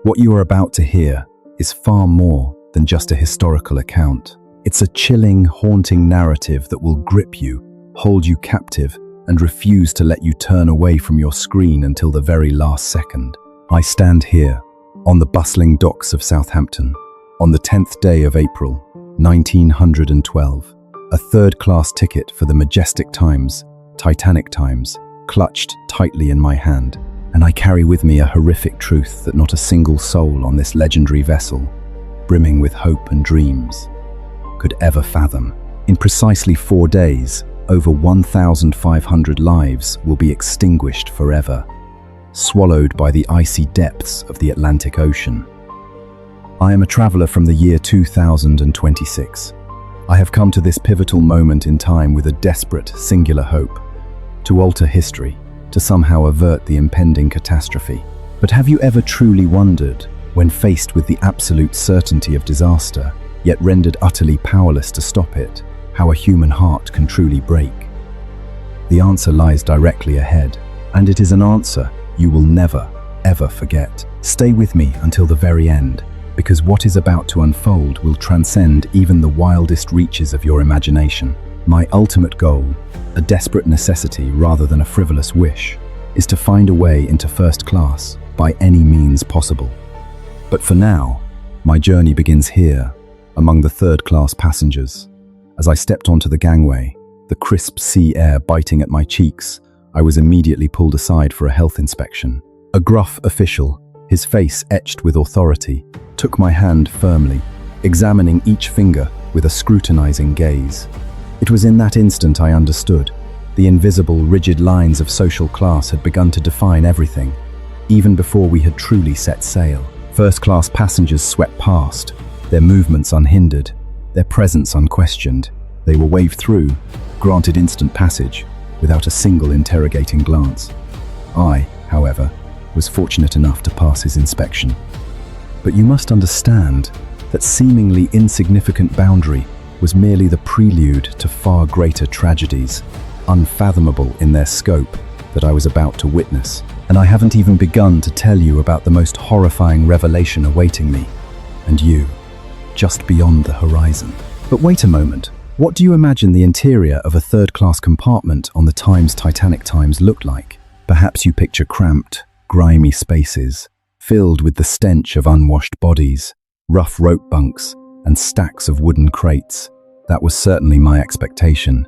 What you are about to hear is far more than just a historical account. It's a chilling, haunting narrative that will grip you, hold you captive, and refuse to let you turn away from your screen until the very last second. I stand here, on the bustling docks of Southampton, on the 10th day of April, 1912. A third-class ticket for the majestic times, Titanic times, clutched tightly in my hand, and I carry with me a horrific truth that not a single soul on this legendary vessel, brimming with hope and dreams, could ever fathom. In precisely 4 days, over 1,500 lives will be extinguished forever, swallowed by the icy depths of the Atlantic Ocean. I am a traveler from the year 2026. I have come to this pivotal moment in time with a desperate, singular hope to alter history, to somehow avert the impending catastrophe. But have you ever truly wondered, when faced with the absolute certainty of disaster, yet rendered utterly powerless to stop it, how a human heart can truly break? The answer lies directly ahead, and it is an answer you will never, ever forget. Stay with me until the very end, because what is about to unfold will transcend even the wildest reaches of your imagination. My ultimate goal, a desperate necessity rather than a frivolous wish, is to find a way into first class by any means possible. But for now, my journey begins here, among the third-class passengers. As I stepped onto the gangway, the crisp sea air biting at my cheeks, I was immediately pulled aside for a health inspection. A gruff official, his face etched with authority, took my hand firmly, examining each finger with a scrutinizing gaze. It was in that instant I understood. The invisible, rigid lines of social class had begun to define everything, even before we had truly set sail. First-class passengers swept past, their movements unhindered, their presence unquestioned. They were waved through, granted instant passage, without a single interrogating glance. I, however, was fortunate enough to pass his inspection. But you must understand that seemingly insignificant boundary was merely the prelude to far greater tragedies, unfathomable in their scope, that I was about to witness. And I haven't even begun to tell you about the most horrifying revelation awaiting me, and you, just beyond the horizon. But wait a moment, what do you imagine the interior of a third-class compartment on the Titanic times looked like? Perhaps you picture cramped, grimy spaces, filled with the stench of unwashed bodies, rough rope bunks, and stacks of wooden crates. That was certainly my expectation.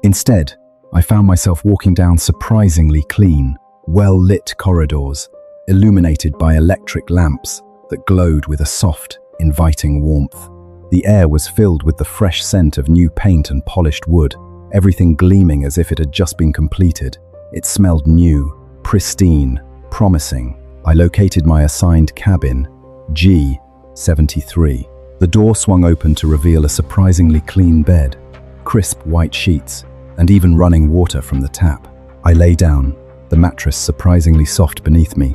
Instead, I found myself walking down surprisingly clean, well-lit corridors, illuminated by electric lamps that glowed with a soft, inviting warmth. The air was filled with the fresh scent of new paint and polished wood, everything gleaming as if it had just been completed. It smelled new, pristine, promising. I located my assigned cabin, G73. The door swung open to reveal a surprisingly clean bed, crisp white sheets, and even running water from the tap. I lay down, the mattress surprisingly soft beneath me,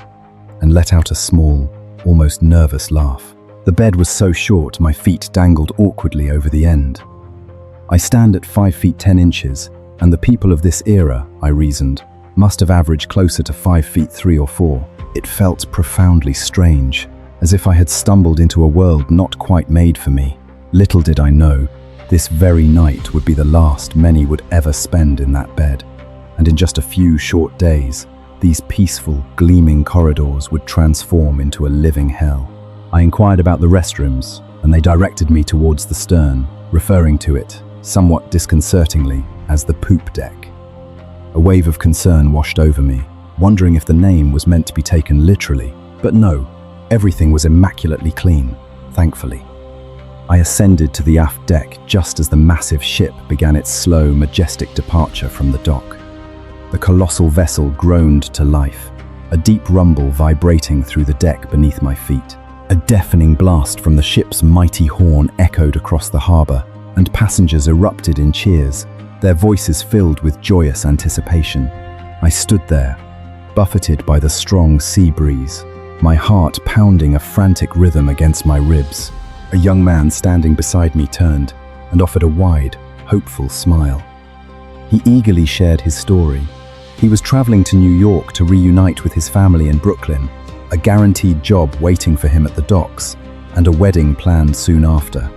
and let out a small, almost nervous laugh. The bed was so short my feet dangled awkwardly over the end. I stand at 5 feet 10 inches, and the people of this era, I reasoned, must have averaged closer to 5 feet 3 or 4. It felt profoundly strange, as if I had stumbled into a world not quite made for me. Little did I know, this very night would be the last many would ever spend in that bed, and in just a few short days, these peaceful, gleaming corridors would transform into a living hell. I inquired about the restrooms, and they directed me towards the stern, referring to it, somewhat disconcertingly, as the poop deck. A wave of concern washed over me, wondering if the name was meant to be taken literally, but no, everything was immaculately clean, thankfully. I ascended to the aft deck just as the massive ship began its slow, majestic departure from the dock. The colossal vessel groaned to life, a deep rumble vibrating through the deck beneath my feet. A deafening blast from the ship's mighty horn echoed across the harbor, and passengers erupted in cheers, their voices filled with joyous anticipation. I stood there, buffeted by the strong sea breeze, my heart pounding a frantic rhythm against my ribs. A young man standing beside me turned and offered a wide, hopeful smile. He eagerly shared his story. He was traveling to New York to reunite with his family in Brooklyn, a guaranteed job waiting for him at the docks, and a wedding planned soon after.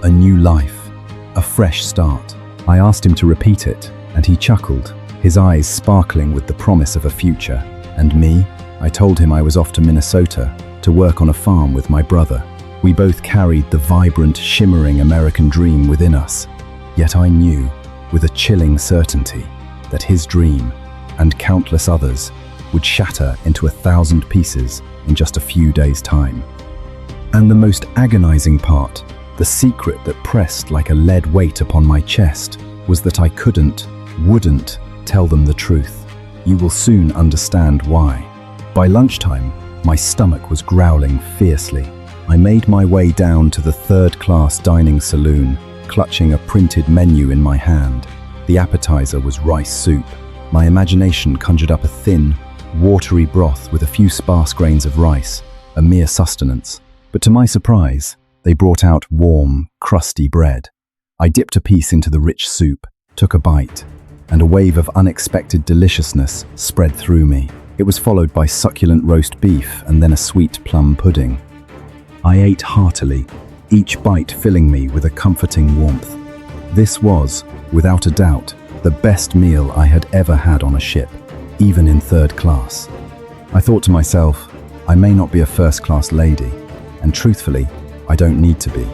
A new life, a fresh start. I asked him to repeat it, and he chuckled, his eyes sparkling with the promise of a future. And me? I told him I was off to Minnesota to work on a farm with my brother. We both carried the vibrant, shimmering American dream within us. Yet I knew, with a chilling certainty, that his dream, and countless others, would shatter into 1,000 pieces in just a few days' time. And the most agonizing part, the secret that pressed like a lead weight upon my chest, was that I wouldn't tell them the truth. You will soon understand why. By lunchtime, my stomach was growling fiercely. I made my way down to the third-class dining saloon, clutching a printed menu in my hand. The appetizer was rice soup. My imagination conjured up a thin, watery broth with a few sparse grains of rice, a mere sustenance. But to my surprise, they brought out warm, crusty bread. I dipped a piece into the rich soup, took a bite, and a wave of unexpected deliciousness spread through me. It was followed by succulent roast beef and then a sweet plum pudding. I ate heartily, each bite filling me with a comforting warmth. This was, without a doubt, the best meal I had ever had on a ship, even in third class. I thought to myself, I may not be a first-class lady, and truthfully, I don't need to be.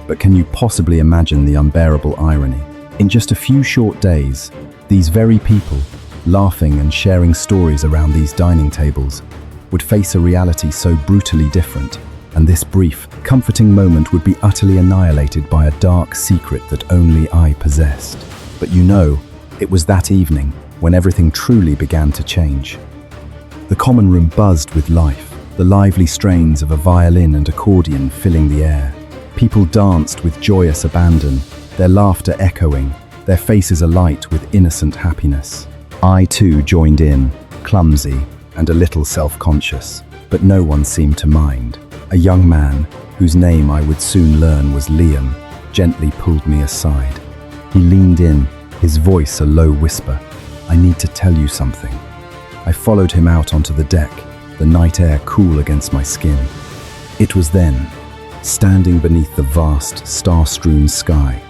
But can you possibly imagine the unbearable irony? In just a few short days, these very people, laughing and sharing stories around these dining tables, would face a reality so brutally different, and this brief, comforting moment would be utterly annihilated by a dark secret that only I possessed. But you know, it was that evening when everything truly began to change. The common room buzzed with life, the lively strains of a violin and accordion filling the air. People danced with joyous abandon, their laughter echoing, their faces alight with innocent happiness. I too joined in, clumsy and a little self-conscious, but no one seemed to mind. A young man, whose name I would soon learn was Liam, gently pulled me aside. He leaned in, his voice a low whisper. I need to tell you something. I followed him out onto the deck, the night air cool against my skin. It was then, standing beneath the vast, star-strewn sky,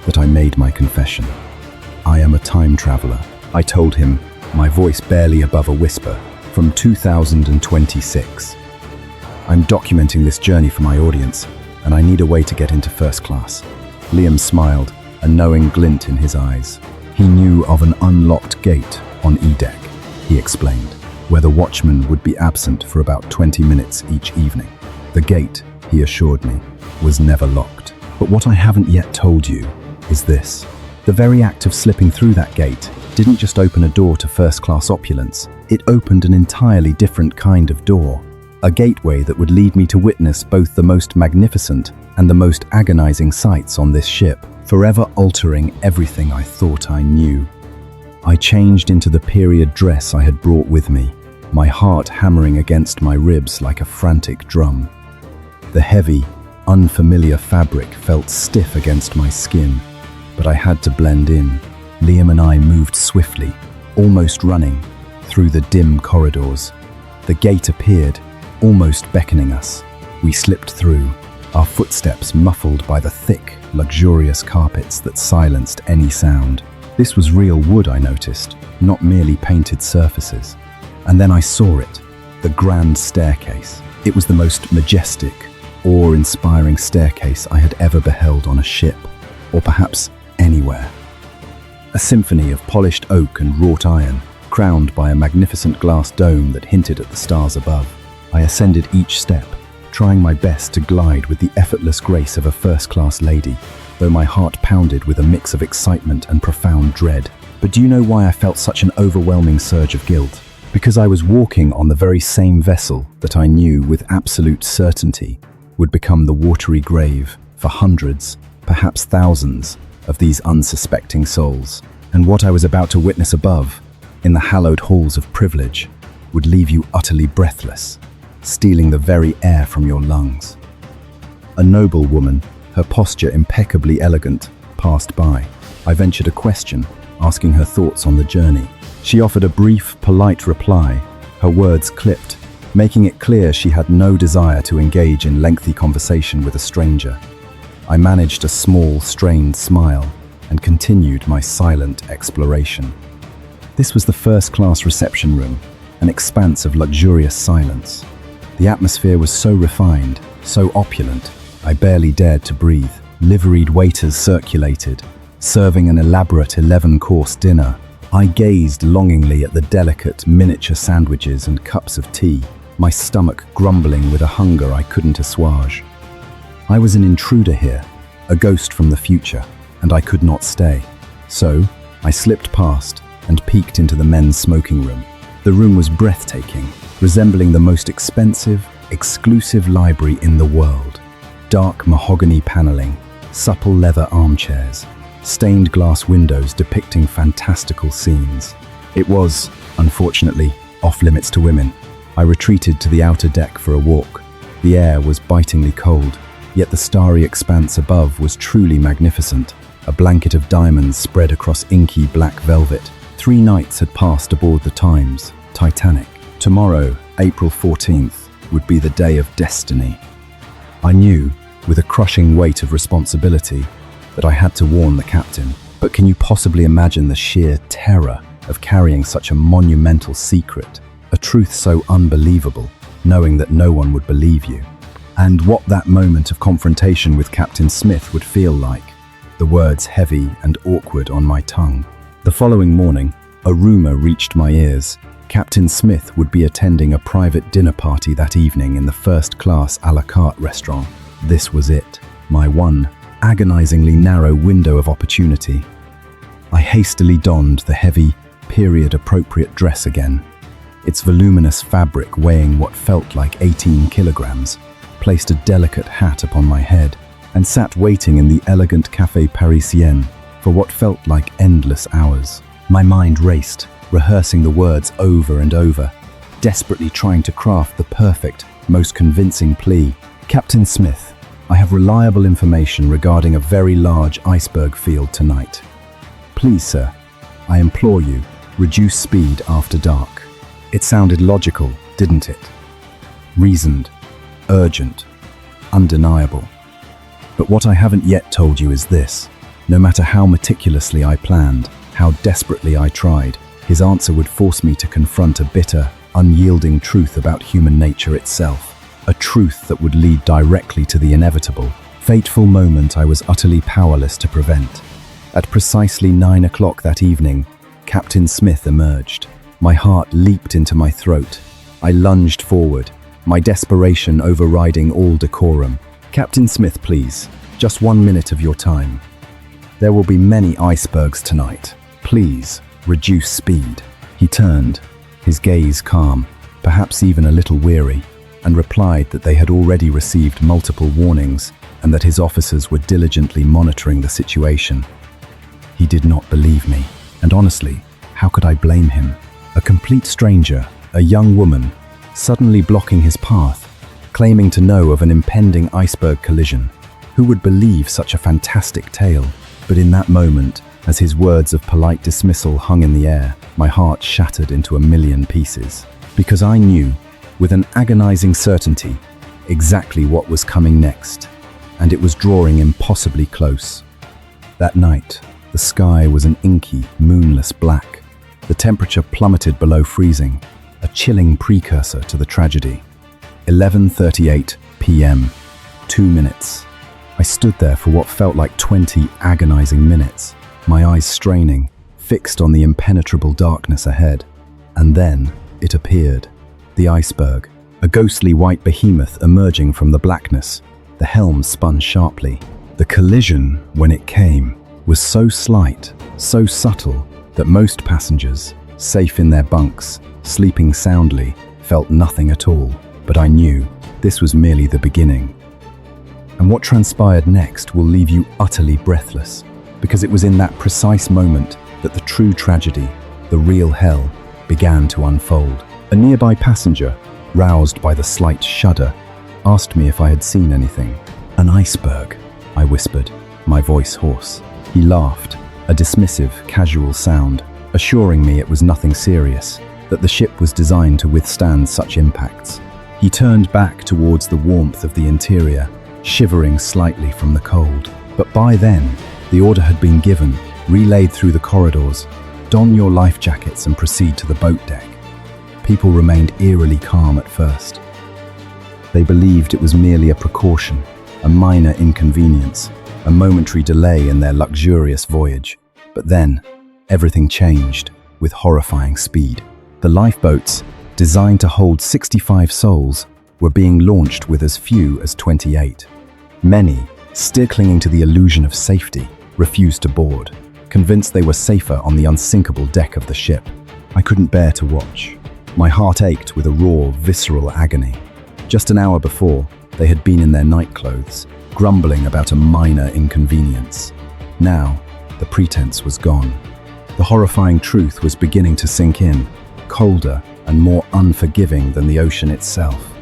that I made my confession. I am a time traveler, I told him, my voice barely above a whisper, from 2026. I'm documenting this journey for my audience, and I need a way to get into first class. Liam smiled, a knowing glint in his eyes. He knew of an unlocked gate on E-deck, he explained, where the watchman would be absent for about 20 minutes each evening. The gate, he assured me, was never locked. But what I haven't yet told you is this. The very act of slipping through that gate didn't just open a door to first-class opulence, it opened an entirely different kind of door. A gateway that would lead me to witness both the most magnificent and the most agonizing sights on this ship, forever altering everything I thought I knew. I changed into the period dress I had brought with me, my heart hammering against my ribs like a frantic drum. The heavy, unfamiliar fabric felt stiff against my skin, but I had to blend in. Liam and I moved swiftly, almost running, through the dim corridors. The gate appeared, almost beckoning us. We slipped through, our footsteps muffled by the thick, luxurious carpets that silenced any sound. This was real wood, I noticed, not merely painted surfaces. And then I saw it, the grand staircase. It was the most majestic, awe-inspiring staircase I had ever beheld on a ship, or perhaps anywhere. A symphony of polished oak and wrought iron, crowned by a magnificent glass dome that hinted at the stars above. I ascended each step, trying my best to glide with the effortless grace of a first-class lady, though my heart pounded with a mix of excitement and profound dread. But do you know why I felt such an overwhelming surge of guilt? Because I was walking on the very same vessel that I knew with absolute certainty would become the watery grave for hundreds, perhaps thousands, of these unsuspecting souls. And what I was about to witness above, in the hallowed halls of privilege, would leave you utterly breathless, stealing the very air from your lungs. A noble woman, her posture impeccably elegant, passed by. I ventured a question, asking her thoughts on the journey. She offered a brief, polite reply, her words clipped, making it clear she had no desire to engage in lengthy conversation with a stranger. I managed a small, strained smile and continued my silent exploration. This was the first-class reception room, an expanse of luxurious silence. The atmosphere was so refined, so opulent, I barely dared to breathe. Liveried waiters circulated, serving an elaborate 11-course dinner. I gazed longingly at the delicate, miniature sandwiches and cups of tea, my stomach grumbling with a hunger I couldn't assuage. I was an intruder here, a ghost from the future, and I could not stay. So, I slipped past and peeked into the men's smoking room. The room was breathtaking, resembling the most expensive, exclusive library in the world. Dark mahogany paneling, supple leather armchairs, stained glass windows depicting fantastical scenes. It was, unfortunately, off-limits to women. I retreated to the outer deck for a walk. The air was bitingly cold, yet the starry expanse above was truly magnificent. A blanket of diamonds spread across inky black velvet. 3 nights had passed aboard the Titanic. Tomorrow, April 14th, would be the day of destiny. I knew, with a crushing weight of responsibility, that I had to warn the captain. But can you possibly imagine the sheer terror of carrying such a monumental secret, a truth so unbelievable, knowing that no one would believe you? And what that moment of confrontation with Captain Smith would feel like, the words heavy and awkward on my tongue. The following morning, a rumor reached my ears. Captain Smith would be attending a private dinner party that evening in the first-class a la carte restaurant. This was it, my one agonizingly narrow window of opportunity. I hastily donned the heavy, period-appropriate dress again, its voluminous fabric weighing what felt like 18 kilograms, placed a delicate hat upon my head, and sat waiting in the elegant Café Parisien for what felt like endless hours. My mind raced, rehearsing the words over and over, desperately trying to craft the perfect, most convincing plea. Captain Smith, I have reliable information regarding a very large iceberg field tonight. Please, sir, I implore you, reduce speed after dark. It sounded logical, didn't it? Reasoned, urgent, undeniable. But what I haven't yet told you is this. No matter how meticulously I planned, how desperately I tried, his answer would force me to confront a bitter, unyielding truth about human nature itself. A truth that would lead directly to the inevitable, fateful moment I was utterly powerless to prevent. At precisely 9 o'clock that evening, Captain Smith emerged. My heart leaped into my throat. I lunged forward, my desperation overriding all decorum. Captain Smith, please, just 1 minute of your time. There will be many icebergs tonight. Please, reduce speed. He turned, his gaze calm, perhaps even a little weary, and replied that they had already received multiple warnings and that his officers were diligently monitoring the situation. He did not believe me, and honestly, how could I blame him? A complete stranger, a young woman, suddenly blocking his path, claiming to know of an impending iceberg collision. Who would believe such a fantastic tale? But in that moment, as his words of polite dismissal hung in the air, my heart shattered into a million pieces. Because I knew, with an agonizing certainty, exactly what was coming next, and it was drawing impossibly close. That night, the sky was an inky, moonless black. The temperature plummeted below freezing, a chilling precursor to the tragedy. 11:38 p.m. 2 minutes. I stood there for what felt like 20 agonizing minutes, my eyes straining, fixed on the impenetrable darkness ahead. And then it appeared. The iceberg, a ghostly white behemoth emerging from the blackness. The helm spun sharply. The collision, when it came, was so slight, so subtle, that most passengers, safe in their bunks, sleeping soundly, felt nothing at all. But I knew this was merely the beginning. And what transpired next will leave you utterly breathless, because it was in that precise moment that the true tragedy, the real hell, began to unfold. A nearby passenger, roused by the slight shudder, asked me if I had seen anything. "An iceberg," I whispered, my voice hoarse. He laughed, a dismissive, casual sound, assuring me it was nothing serious, that the ship was designed to withstand such impacts. He turned back towards the warmth of the interior, shivering slightly from the cold. But by then, the order had been given, relayed through the corridors: don your life jackets and proceed to the boat deck. People remained eerily calm at first. They believed it was merely a precaution, a minor inconvenience, a momentary delay in their luxurious voyage. But then, everything changed with horrifying speed. The lifeboats, designed to hold 65 souls, were being launched with as few as 28. Many, still clinging to the illusion of safety, refused to board, convinced they were safer on the unsinkable deck of the ship. I couldn't bear to watch. My heart ached with a raw, visceral agony. Just an hour before, they had been in their nightclothes, grumbling about a minor inconvenience. Now, the pretense was gone. The horrifying truth was beginning to sink in, colder and more unforgiving than the ocean itself.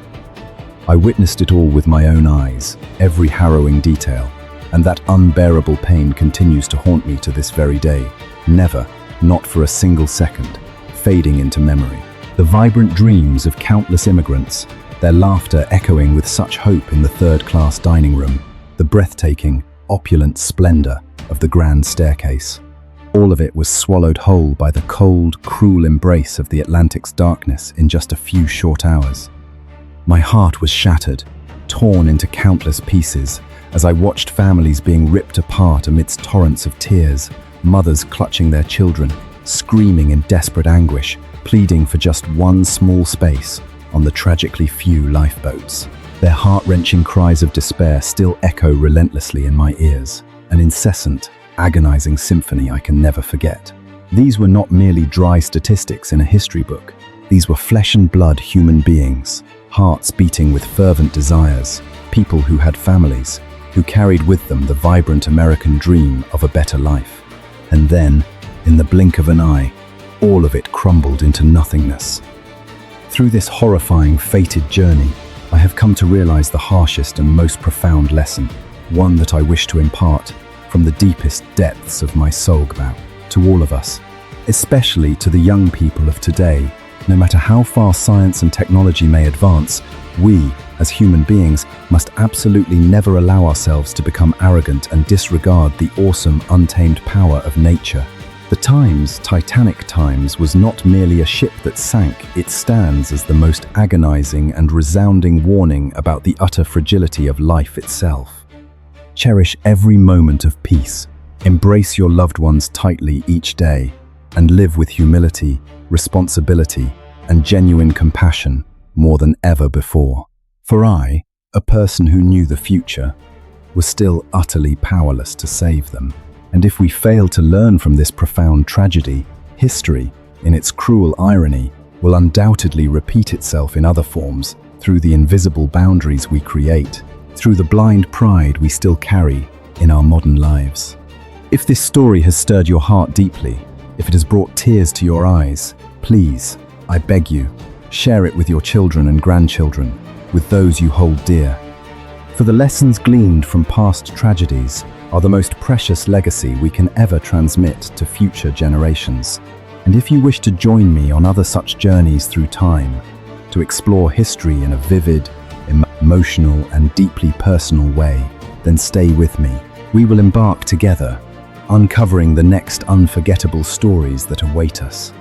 I witnessed it all with my own eyes, every harrowing detail, and that unbearable pain continues to haunt me to this very day, never, not for a single second, fading into memory. The vibrant dreams of countless immigrants, their laughter echoing with such hope in the third-class dining room, the breathtaking, opulent splendor of the grand staircase. All of it was swallowed whole by the cold, cruel embrace of the Atlantic's darkness in just a few short hours. My heart was shattered, torn into countless pieces, as I watched families being ripped apart amidst torrents of tears, mothers clutching their children, screaming in desperate anguish, pleading for just one small space on the tragically few lifeboats. Their heart-wrenching cries of despair still echo relentlessly in my ears, an incessant, agonizing symphony I can never forget. These were not merely dry statistics in a history book. These were flesh and blood human beings, hearts beating with fervent desires, people who had families, who carried with them the vibrant American dream of a better life. And then, in the blink of an eye, all of it crumbled into nothingness. Through this horrifying, fated journey, I have come to realize the harshest and most profound lesson, one that I wish to impart from the deepest depths of my soul to all of us, especially to the young people of today. No matter how far science and technology may advance, we, as human beings, must absolutely never allow ourselves to become arrogant and disregard the awesome, untamed power of nature. The Titanic times was not merely a ship that sank, it stands as the most agonizing and resounding warning about the utter fragility of life itself. Cherish every moment of peace, embrace your loved ones tightly each day, and live with humility, responsibility, and genuine compassion more than ever before. For I, a person who knew the future, was still utterly powerless to save them. And if we fail to learn from this profound tragedy, history, in its cruel irony, will undoubtedly repeat itself in other forms through the invisible boundaries we create, through the blind pride we still carry in our modern lives. If this story has stirred your heart deeply, if it has brought tears to your eyes, please, I beg you, share it with your children and grandchildren, with those you hold dear. For the lessons gleaned from past tragedies are the most precious legacy we can ever transmit to future generations. And if you wish to join me on other such journeys through time, to explore history in a vivid, emotional, and deeply personal way, then stay with me. We will embark together, uncovering the next unforgettable stories that await us.